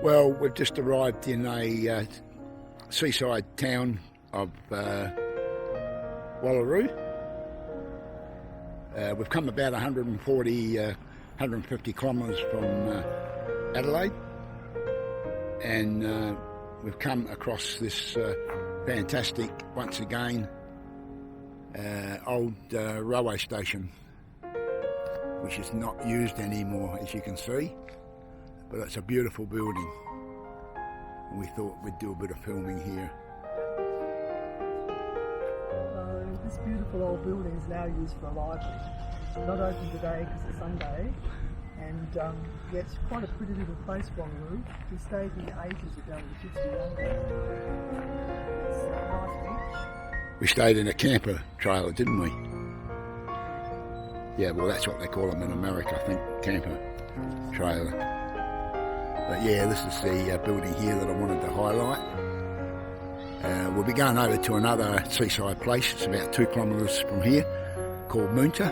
Well, we've just arrived in a seaside town of Wallaroo. We've come about 150 kilometres from Adelaide, and we've come across this fantastic, once again, old railway station, which is not used anymore, as you can see, but it's a beautiful building, and we thought we'd do a bit of filming here. This beautiful old building is now used for a library. Not open today because it's Sunday, and yeah, it's quite a pretty little place, Wallaroo. We stayed here ages ago when the kids were younger. It's a nice beach. We stayed in a camper trailer, didn't we? Yeah, well, that's what they call them in America, I think, camper trailer. But yeah, this is the building here that I wanted to highlight. We'll be going over to another seaside place. It's about 2 kilometres from here, called Moonta,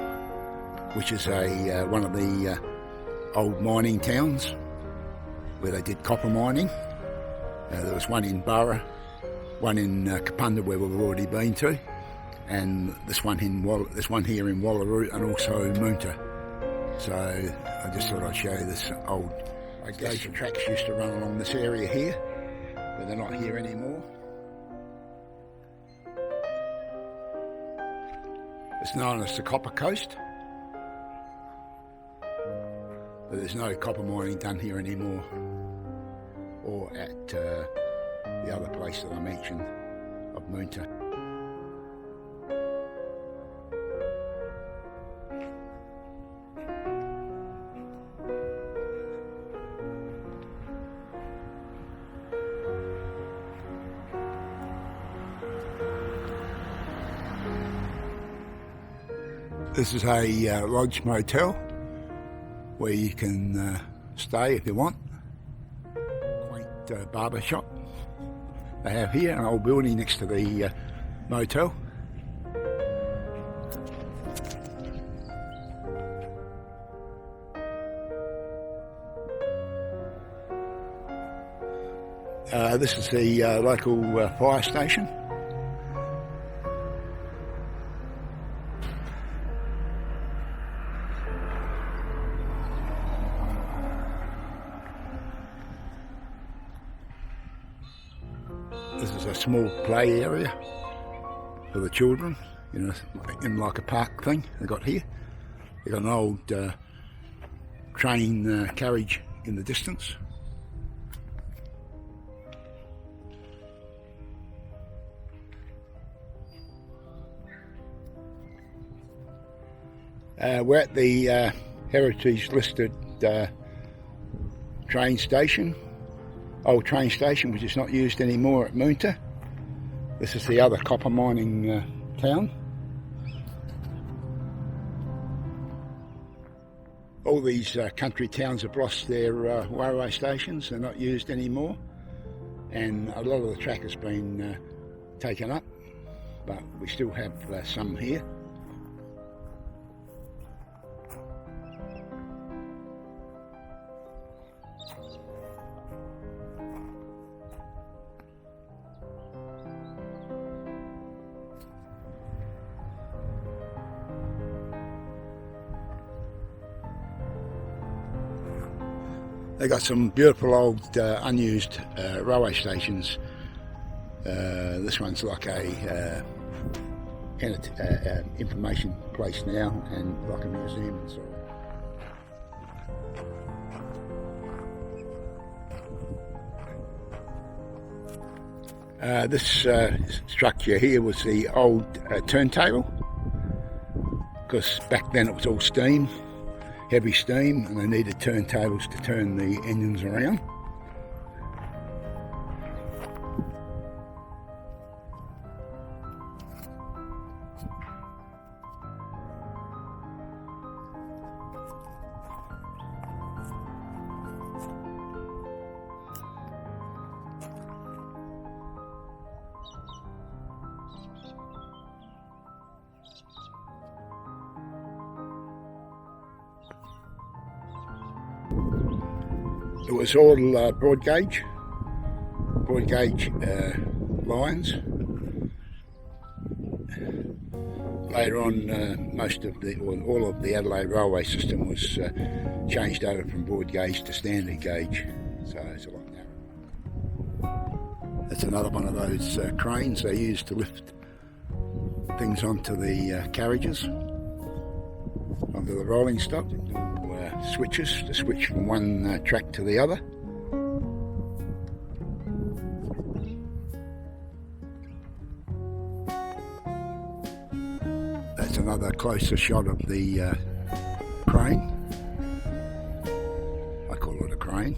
which is one of the old mining towns where they did copper mining. There was one in Burra, one in Kapunda where we've already been to, and this one here in Wallaroo, and also Moonta. So I just thought I'd show you this old. I guess the tracks used to run along this area here, but they're not here anymore. It's known as the Copper Coast, but there's no copper mining done here anymore, or at the other place that I mentioned of Moonta. This is a lodge motel where you can stay if you want. Quaint barber shop they have here, an old building next to the motel. This is the local fire station. This is a small play area for the children, you know, in like a park thing they got here. They got an old train carriage in the distance. We're at the heritage listed train station. Old train station, which is not used anymore at Moonta. This is the other copper mining town. All these country towns have lost their railway stations. They're not used anymore, and a lot of the track has been taken up, but we still have some here. They got some beautiful old unused railway stations. This one's like a information place now, and like a museum and so on. This structure here was the old turntable, because back then it was all steam. Heavy steam, and they needed turntables to turn the engines around. It was all broad gauge lines. Later on, most of the, or all of the Adelaide railway system was changed over from broad gauge to standard gauge, so it's a lot narrower. That's another one of those cranes they use to lift things onto the carriages, onto the rolling stock. Switches to switch from one track to the other. That's another closer shot of the crane. I call it a crane.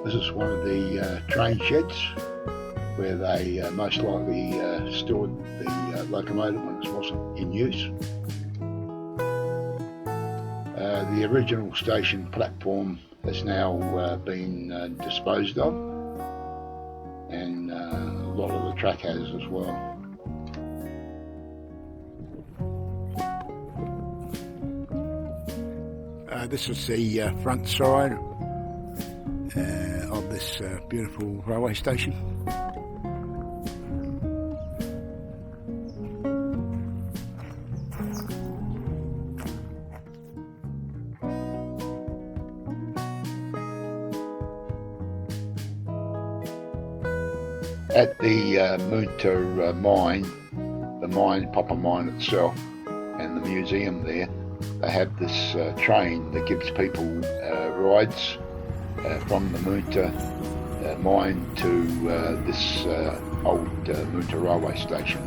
This is one of the train sheds where they most likely stored the locomotive when it wasn't in use. The original station platform has now been disposed of, and a lot of the track has as well. This is the front side of this beautiful railway station. At the Moonta mine, the proper mine itself, and the museum there, they have this train that gives people rides from the Moonta mine to this old Moonta railway station.